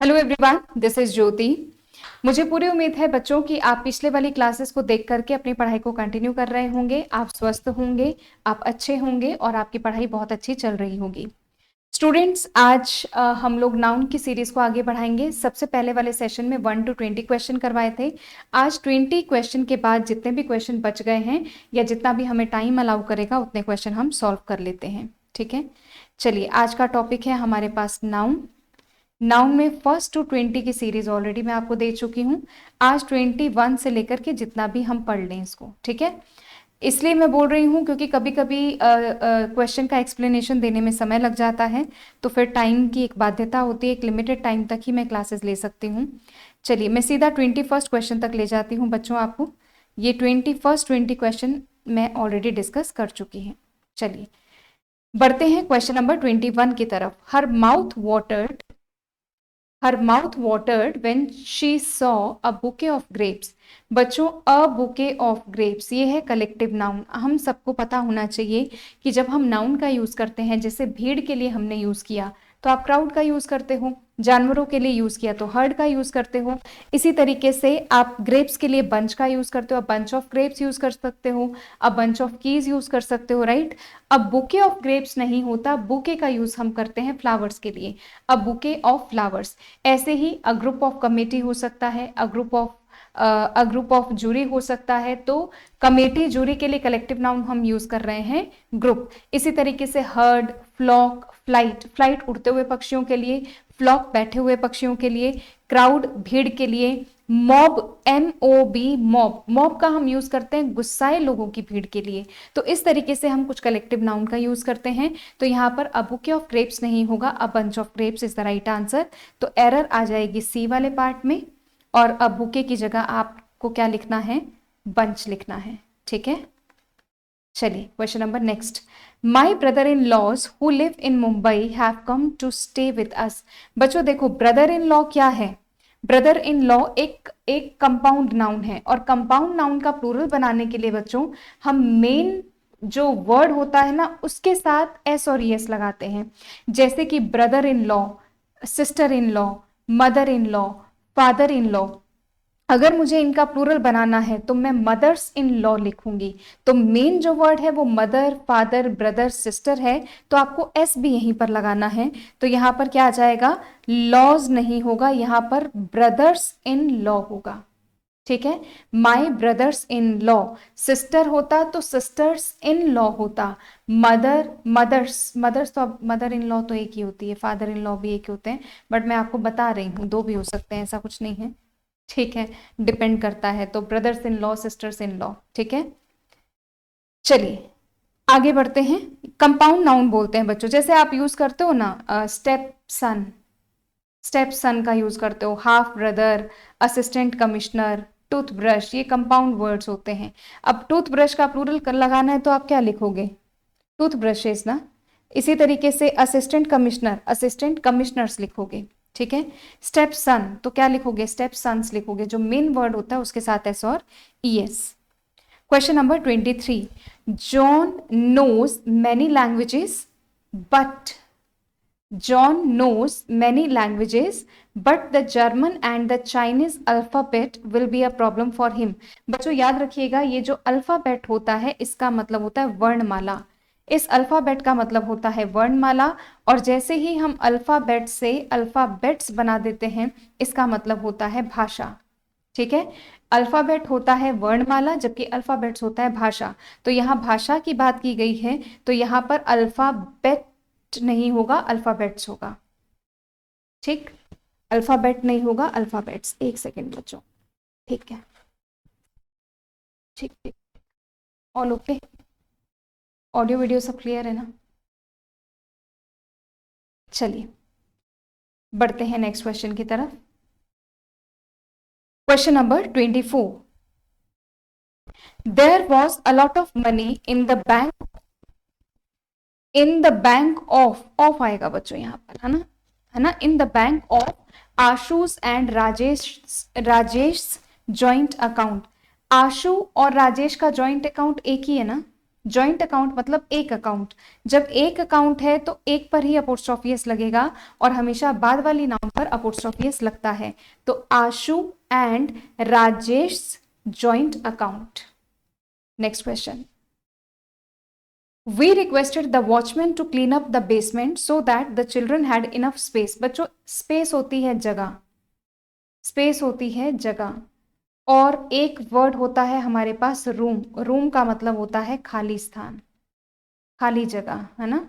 Hello everyone, this is ज्योति। मुझे पूरी उम्मीद है बच्चों की आप पिछले वाली क्लासेस को देख करके अपनी पढ़ाई को कंटिन्यू कर रहे होंगे। आप स्वस्थ होंगे, आप अच्छे होंगे और आपकी पढ़ाई बहुत अच्छी चल रही होगी। स्टूडेंट्स, आज हम लोग नाउन की सीरीज को आगे बढ़ाएंगे। सबसे पहले वाले सेशन में 1 to 20 क्वेश्चन करवाए थे। आज 20 क्वेश्चन के बाद जितने भी क्वेश्चन बच गए हैं या जितना भी हमें टाइम अलाउ करेगा उतने क्वेश्चन हम सॉल्व कर लेते हैं। ठीक है, चलिए आज का टॉपिक है हमारे पास नाउन। नाउन में 1 to 20 की सीरीज ऑलरेडी मैं आपको दे चुकी हूँ। आज 21 से लेकर के जितना भी हम पढ़ लें इसको, ठीक है। इसलिए मैं बोल रही हूँ क्योंकि कभी कभी क्वेश्चन का एक्सप्लेनेशन देने में समय लग जाता है, तो फिर टाइम की एक बाध्यता होती है। एक लिमिटेड टाइम तक ही मैं क्लासेस ले सकती हूँ। चलिए मैं सीधा 21 क्वेश्चन तक ले जाती हूँ बच्चों आपको। ये 20 क्वेश्चन मैं ऑलरेडी डिस्कस कर चुकी हूँ। चलिए बढ़ते हैं क्वेश्चन नंबर 21 की तरफ। Her mouth watered when she saw a bouquet of grapes। बच्चों, a bouquet of grapes ये है कलेक्टिव नाउन। हम सबको पता होना चाहिए कि जब हम नाउन का यूज करते हैं, जैसे भीड़ के लिए हमने यूज किया तो आप क्राउड का यूज करते हो, जानवरों के लिए यूज किया तो हर्ड का यूज करते हो। इसी तरीके से आप ग्रेप्स के लिए बंच का यूज करते हो, बंच ऑफ ग्रेप्स यूज कर सकते हो, अब बंच ऑफ कीज यूज कर सकते हो, राइट। अब बुके ऑफ ग्रेप्स नहीं होता, बुके का यूज हम करते हैं फ्लावर्स के लिए, अब बुके ऑफ फ्लावर्स। ऐसे ही अ ग्रुप ऑफ कमेटी हो सकता है, अ ग्रुप ऑफ जूरी हो सकता है। तो कमेटी, जूरी के लिए कलेक्टिव नाउन हम यूज कर रहे हैं ग्रुप। इसी तरीके से हर्ड, फ्लॉक, फ्लाइट उड़ते हुए पक्षियों के लिए, फ्लॉक बैठे हुए पक्षियों के लिए, क्राउड भीड़ के लिए, मॉब MOB मॉब का हम यूज करते हैं गुस्साए लोगों की भीड़ के लिए। तो इस तरीके से हम कुछ कलेक्टिव नाउन का यूज करते हैं। तो यहाँ पर अ बुके ऑफ ग्रेप्स नहीं होगा, a bunch of grapes is the right answer. तो एरर आ जाएगी सी वाले पार्ट में, और अ बुके की जगह आपको क्या लिखना है, बंच लिखना है। ठीक है, चलिए question number next. My brother in laws who live in Mumbai have come to stay with us. बच्चों देखो, ब्रदर इन लॉ क्या है? ब्रदर इन लॉ एक कंपाउंड नाउन है, और कंपाउंड नाउन का प्लूरल बनाने के लिए बच्चों हम मेन जो वर्ड होता है ना उसके साथ एस और एस लगाते हैं। जैसे कि brother in law, sister in law, mother in law, father in law. अगर मुझे इनका प्लूरल बनाना है तो मैं मदर्स इन लॉ लिखूंगी। तो मेन जो वर्ड है वो मदर, फादर, ब्रदर, सिस्टर है, तो आपको एस भी यहीं पर लगाना है। तो यहां पर क्या आ जाएगा, लॉज नहीं होगा, यहां पर ब्रदर्स इन लॉ होगा। ठीक है, माई ब्रदर्स इन लॉ। सिस्टर होता तो सिस्टर्स इन लॉ होता। मदर्स तो अब मदर इन लॉ तो एक ही होती है, फादर इन लॉ भी एक ही होते हैं, बट मैं आपको बता रही हूँ दो भी हो सकते हैं, ऐसा कुछ नहीं है। ठीक है, डिपेंड करता है। तो brothers in law, sisters in law. ठीक है, चलिए आगे बढ़ते हैं। कंपाउंड नाउन बोलते हैं बच्चों, जैसे आप यूज करते हो ना स्टेप सन का यूज करते हो, half brother, assistant commissioner, toothbrush, ये कंपाउंड वर्ड्स होते हैं। अब टूथब्रश का प्लूरल लगाना है तो आप क्या लिखोगे, टूथब्रशेस ना। इसी तरीके से असिस्टेंट कमिश्नर, असिस्टेंट कमिश्नर्स लिखोगे। ठीक है, स्टेप सन तो क्या लिखोगे, स्टेप सन्स लिखोगे। जो मेन वर्ड होता है उसके साथ एस और ES। Question number 23। John knows many languages but John knows many languages, but the German and the Chinese alphabet will be a problem for him। बच्चों याद रखिएगा, ये जो अल्फाबेट होता है इसका मतलब होता है वर्णमाला। इस अल्फाबेट का मतलब होता है वर्णमाला, और जैसे ही हम अल्फाबेट से अल्फाबेट्स बना देते हैं इसका मतलब होता है भाषा। ठीक है, अल्फाबेट होता है वर्णमाला जबकि अल्फाबेट्स होता है भाषा। तो यहाँ भाषा की बात की गई है, तो यहाँ पर अल्फाबेट नहीं होगा, अल्फाबेट्स होगा। ठीक, अल्फाबेट नहीं होगा, अल्फाबेट्स। एक सेकेंड बच्चों, ठीक है, ठीक ठीक, ऑल ओके, ऑडियो वीडियो सब क्लियर है ना। चलिए बढ़ते हैं नेक्स्ट क्वेश्चन की तरफ। Question number 24। There was a lot of money in the bank of आएगा बच्चों यहाँ पर, है ना, in the bank of Ashu's and Rajesh joint account. Ashu और राजेश का जॉइंट अकाउंट एक ही है ना, जॉइंट अकाउंट मतलब एक अकाउंट। जब एक अकाउंट है तो एक पर ही अपोस्ट्रोफी एस लगेगा और हमेशा बाद वाली नाउन पर अपोस्ट्रोफी एस लगता है। तो Ashu and Rajesh joint account. Next question, We requested the watchman to clean up the basement so that the children had enough space. बच्चों स्पेस होती है जगह, स्पेस होती है जगह, और एक वर्ड होता है हमारे पास रूम। रूम का मतलब होता है खाली स्थान, खाली जगह, है ना,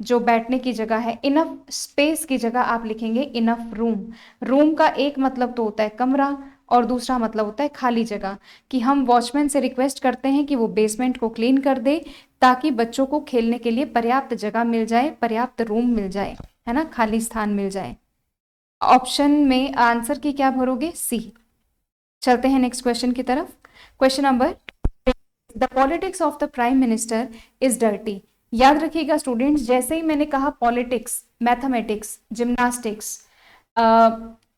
जो बैठने की जगह है। इनफ स्पेस की जगह आप लिखेंगे इनफ रूम। रूम का एक मतलब तो होता है कमरा और दूसरा मतलब होता है खाली जगह। कि हम वॉचमैन से रिक्वेस्ट करते हैं कि वो बेसमेंट को क्लीन कर दे ताकि बच्चों को खेलने के लिए पर्याप्त जगह मिल जाए, पर्याप्त रूम मिल जाए, है ना, खाली स्थान मिल जाए। ऑप्शन में आंसर की क्या भरोगे? सी। चलते हैं नेक्स्ट क्वेश्चन की तरफ। Question number, the politics of the prime minister is dirty. याद रखिएगा स्टूडेंट्स, जैसे ही मैंने कहा politics, mathematics, gymnastics,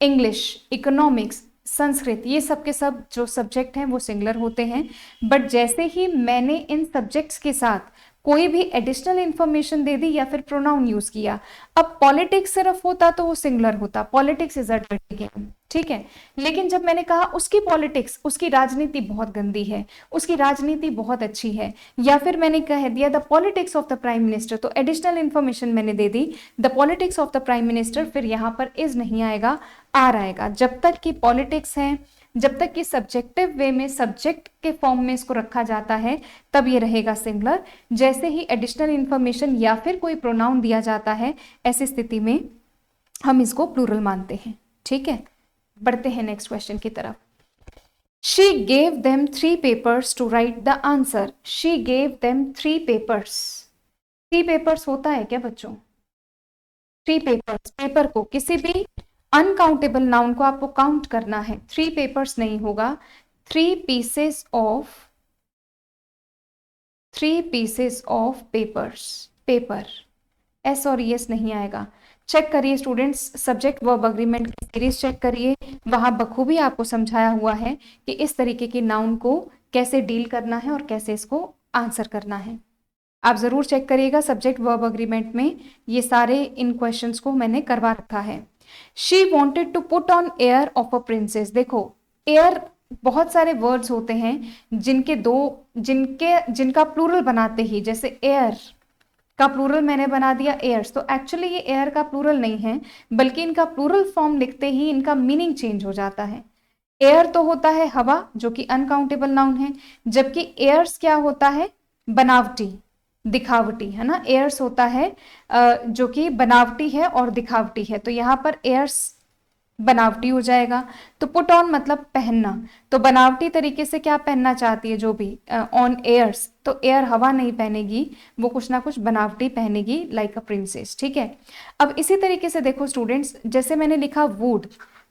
English, economics, Sanskrit, ये सब के सब जो सब्जेक्ट हैं वो सिंगुलर होते हैं। बट जैसे ही मैंने इन सब्जेक्ट्स के साथ कोई भी एडिशनल इंफॉर्मेशन दे दी या फिर प्रोनाउन यूज किया, अब पॉलिटिक्स सिर्फ होता तो वो सिंगुलर होता, politics is a dirty game, ठीक है। लेकिन जब मैंने कहा उसकी पॉलिटिक्स, उसकी राजनीति बहुत गंदी है, उसकी राजनीति बहुत अच्छी है, या फिर मैंने कह दिया the politics of the prime minister, तो एडिशनल इंफॉर्मेशन मैंने दे दी the politics of the prime minister, फिर यहां पर इज नहीं आएगा, आर आएगा। जब तक कि पॉलिटिक्स है, जब तक कि सब्जेक्टिव वे में सब्जेक्ट के फॉर्म में इसको रखा जाता है तब ये रहेगा सिंगुलर। जैसे ही एडिशनल इंफॉर्मेशन या फिर कोई प्रोनाउन दिया जाता है, ऐसी स्थिति में हम इसको प्लूरल मानते हैं, ठीक है। बढ़ते हैं नेक्स्ट क्वेश्चन की तरफ। She gave them 3 papers to write the answer. She gave them 3 papers. 3 papers होता है क्या बच्चों? 3 papers, पेपर को किसी भी अनकाउंटेबल नाउन को आपको काउंट करना है। 3 पेपर्स नहीं होगा, 3 pieces of papers, paper, S और यस नहीं आएगा। चेक करिए स्टूडेंट्स, सब्जेक्ट वर्ब अग्रीमेंट की सीरीज चेक करिए, वहां बखूबी आपको समझाया हुआ है कि इस तरीके की नाउन को कैसे डील करना है और कैसे इसको आंसर करना है। आप जरूर चेक करिएगा, सब्जेक्ट वर्ब अग्रीमेंट में ये सारे इन क्वेश्चंस को मैंने करवा रखा है। She wanted to put on air of a princess. देखो एयर, बहुत सारे वर्ड्स होते हैं जिनका प्लूरल बनाते ही, जैसे एयर का प्लूरल मैंने बना दिया एयर्स, तो एक्चुअली ये एयर का प्लूरल नहीं है, बल्कि इनका प्लूरल फॉर्म लिखते ही इनका मीनिंग चेंज हो जाता है। एयर तो होता है हवा, जो कि अनकाउंटेबल नाउन है, जबकि एयर्स क्या होता है? बनावटी, दिखावटी, है ना। एयर्स होता है जो कि बनावटी है और दिखावटी है, तो यहाँ पर एयर्स बनावटी हो जाएगा। तो पुट ऑन मतलब पहनना, तो बनावटी तरीके से क्या पहनना चाहती है जो भी ऑन एयर्स, तो एयर हवा नहीं पहनेगी, वो कुछ ना कुछ बनावटी पहनेगी लाइक अ प्रिंसेस, ठीक है। अब इसी तरीके से देखो स्टूडेंट्स, जैसे मैंने लिखा वुड,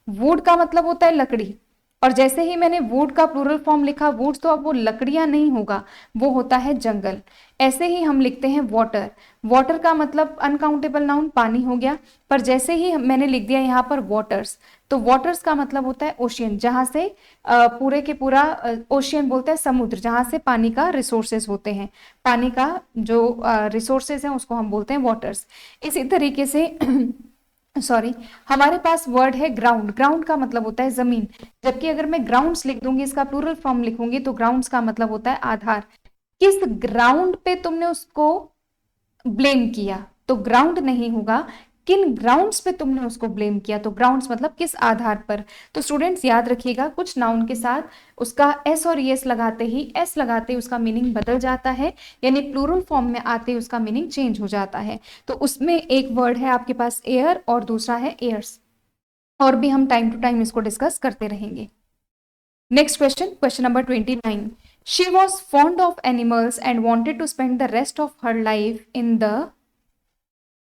वुड का मतलब होता है लकड़ी, और जैसे ही मैंने वुड का प्लूरल फॉर्म लिखा वुड्स, तो अब वो लकड़ियां नहीं होगा, वो होता है जंगल। ऐसे ही हम लिखते हैं वाटर, वाटर का मतलब अनकाउंटेबल नाउन पानी हो गया, पर जैसे ही मैंने लिख दिया यहाँ पर वाटर्स, तो वाटर्स का मतलब होता है ओशियन, जहां से पूरे के पूरा ओशियन बोलते हैं समुद्र, जहां से पानी का रिसोर्सेज होते हैं, पानी का जो रिसोर्सेज हैं उसको हम बोलते हैं वाटर्स। इसी तरीके से सॉरी, हमारे पास वर्ड है ग्राउंड, ग्राउंड का मतलब होता है जमीन, जबकि अगर मैं ग्राउंड्स लिख दूंगी, इसका प्लूरल फॉर्म लिखूंगी, तो ग्राउंड्स का मतलब होता है आधार। किस ग्राउंड पे तुमने उसको ब्लेम किया, तो ग्राउंड नहीं होगा, किन ग्राउंड्स पे तुमने उसको ब्लेम किया, तो ग्राउंड्स मतलब किस आधार पर। तो स्टूडेंट्स याद रखिएगा, कुछ नाउन के साथ उसका एस और एस लगाते ही उसका मीनिंग बदल जाता है, यानी प्लूरल फॉर्म में आते ही उसका मीनिंग चेंज हो जाता है। तो उसमें एक वर्ड है आपके पास एयर और दूसरा है एयर्स, और भी हम टाइम टू टाइम इसको डिस्कस करते रहेंगे। Next question, question number 29। She was fond of animals and wanted to spend the rest of her life in the,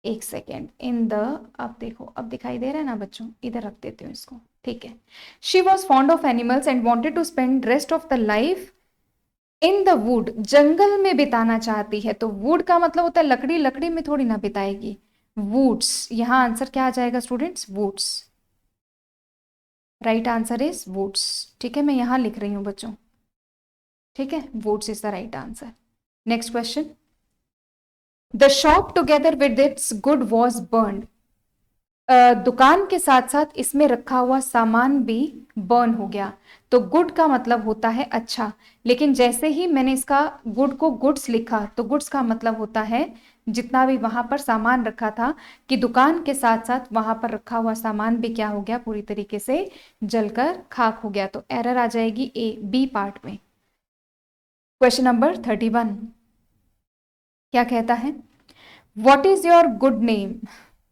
एक सेकेंड, इन द, अब देखो अब दिखाई दे रहा है ना बच्चों, इधर रख देती हूँ इसको, ठीक है। She was fond of animals and wanted to spend rest of the life in the wood, जंगल में बिताना चाहती है, तो वुड का मतलब होता है लकड़ी, लकड़ी में थोड़ी ना बिताएगी, वुड्स। यहां आंसर क्या आ जाएगा students? Woods, right answer is woods, ठीक है, मैं यहां लिख रही हूं बच्चों, ठीक है, woods is the right answer. Next question, the shop together with its good was burn. दुकान के साथ साथ इसमें रखा हुआ सामान भी बर्न हो गया। तो गुड का मतलब होता है अच्छा, लेकिन जैसे ही मैंने इसका गुड को गुड्स लिखा तो गुड्स का मतलब होता है जितना भी वहां पर सामान रखा था, कि दुकान के साथ साथ वहां पर रखा हुआ सामान भी क्या हो गया, पूरी तरीके से जलकर खाक हो गया। तो एरर आ जाएगी ए बी पार्ट में। क्वेश्चन नंबर 31 क्या कहता है, what is your good name.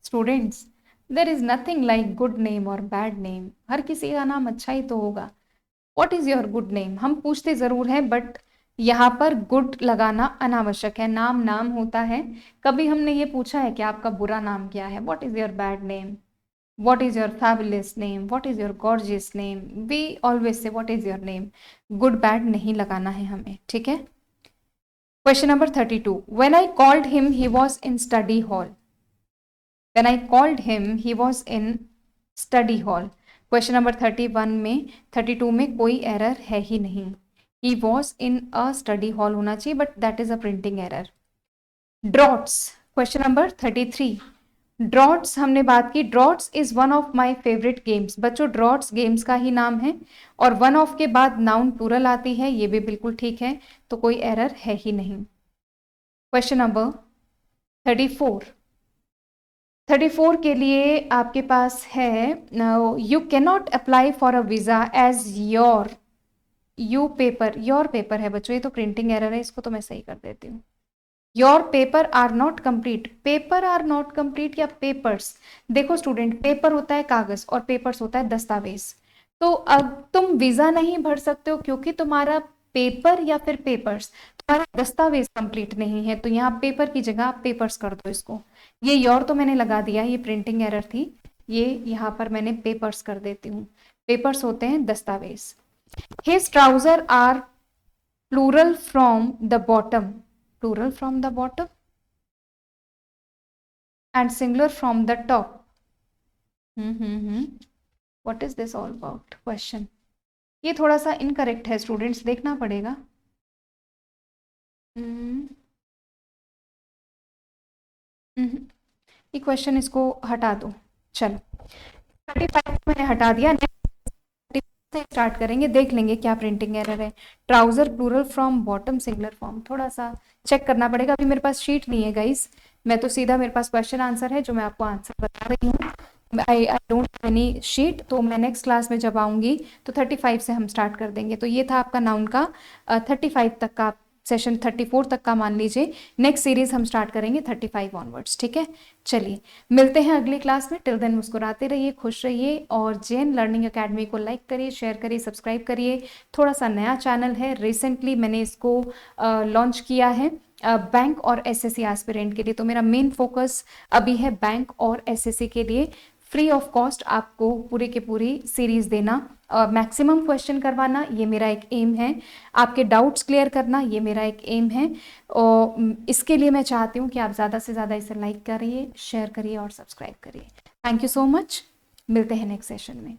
Students, there is nothing like good name और बैड नेम, हर किसी का नाम अच्छा ही तो होगा। What is your good name हम पूछते जरूर हैं, बट यहाँ पर गुड लगाना अनावश्यक है, नाम नाम होता है। कभी हमने ये पूछा है कि आपका बुरा नाम क्या है, what is your bad name, what is your fabulous name, what is your gorgeous name, we always say what is your name. Good bad नहीं लगाना है हमें, ठीक है। Question number 32, when I called him he was in study hall. When I called him he was in study hall. Question number 31 में 32 में कोई error है ही नहीं, he was in a study hall होना चाहिए, but that is a printing error. Droughts, question number 33, droughts हमने बात की, droughts is one of my favourite games. बच्चों ड्रॉट्स गेम्स का ही नाम है, और वन ऑफ के बाद नाउन प्लूरल आती है, ये भी बिल्कुल ठीक है, तो कोई एरर है ही नहीं। क्वेश्चन नंबर 34 के लिए आपके पास है, you can not apply for a visa as your your paper है बच्चों, ये तो प्रिंटिंग एरर है, इसको तो मैं सही कर देती हूँ। Your paper are not complete, paper are not complete या पेपर्स। देखो स्टूडेंट, पेपर होता है कागज और पेपर्स होता है दस्तावेज। तो अब तुम वीजा नहीं भर सकते हो क्योंकि तुम्हारा पेपर या फिर पेपर्स, तुम्हारा दस्तावेज कंप्लीट नहीं है, तो यहाँ पेपर की जगह आप पेपर्स कर दो इसको। ये योर तो मैंने लगा दिया, ये प्रिंटिंग एरर थी, ये यहाँ पर मैंने पेपर्स कर देती हूँ। पेपर्स होते हैं दस्तावेज। His trouser are plural from the bottom, plural from the bottom and singular from the top. What is this all about? Question, ये थोड़ा सा इनकरेक्ट है स्टूडेंट्स, देखना पड़ेगा। ये क्वेश्चन इसको हटा दो, चलो 35 मैंने हटा दिया, से स्टार्ट करेंगे, देख लेंगे क्या प्रिंटिंग एरर है। Trouser plural from bottom singular form, थोड़ा सा चेक करना पड़ेगा, अभी मेरे पास शीट नहीं है गाइस, मैं तो सीधा मेरे पास क्वेश्चन आंसर है जो मैं आपको आंसर बता रही हूँ। I don't have any sheet, तो मैं नेक्स्ट क्लास में जब आऊँगी तो 35 से हम स्टार्ट कर देंगे। तो ये था आपका नाउन का 35 तक का सेशन, 34 तक का मान लीजिए, नेक्स्ट सीरीज हम स्टार्ट करेंगे 35 ऑनवर्ड्स, ठीक है। चलिए मिलते हैं अगली क्लास में, टिल देन मुस्कुराते रहिए, खुश रहिए, और जेन लर्निंग एकेडमी को लाइक करिए, शेयर करिए, सब्सक्राइब करिए। थोड़ा सा नया चैनल है, रिसेंटली मैंने इसको लॉन्च किया है बैंक और एसएससी एस्पिरेंट के लिए, तो मेरा मेन फोकस अभी है बैंक और एसएससी के लिए, फ्री ऑफ कॉस्ट आपको पूरी की पूरी सीरीज देना, मैक्सिमम क्वेश्चन करवाना, ये मेरा एक एम है, आपके डाउट्स क्लियर करना, ये मेरा एक एम है। और इसके लिए मैं चाहती हूँ कि आप ज़्यादा से ज़्यादा इसे लाइक करिए, शेयर करिए और सब्सक्राइब करिए। थैंक यू सो मच, मिलते हैं नेक्स्ट सेशन में।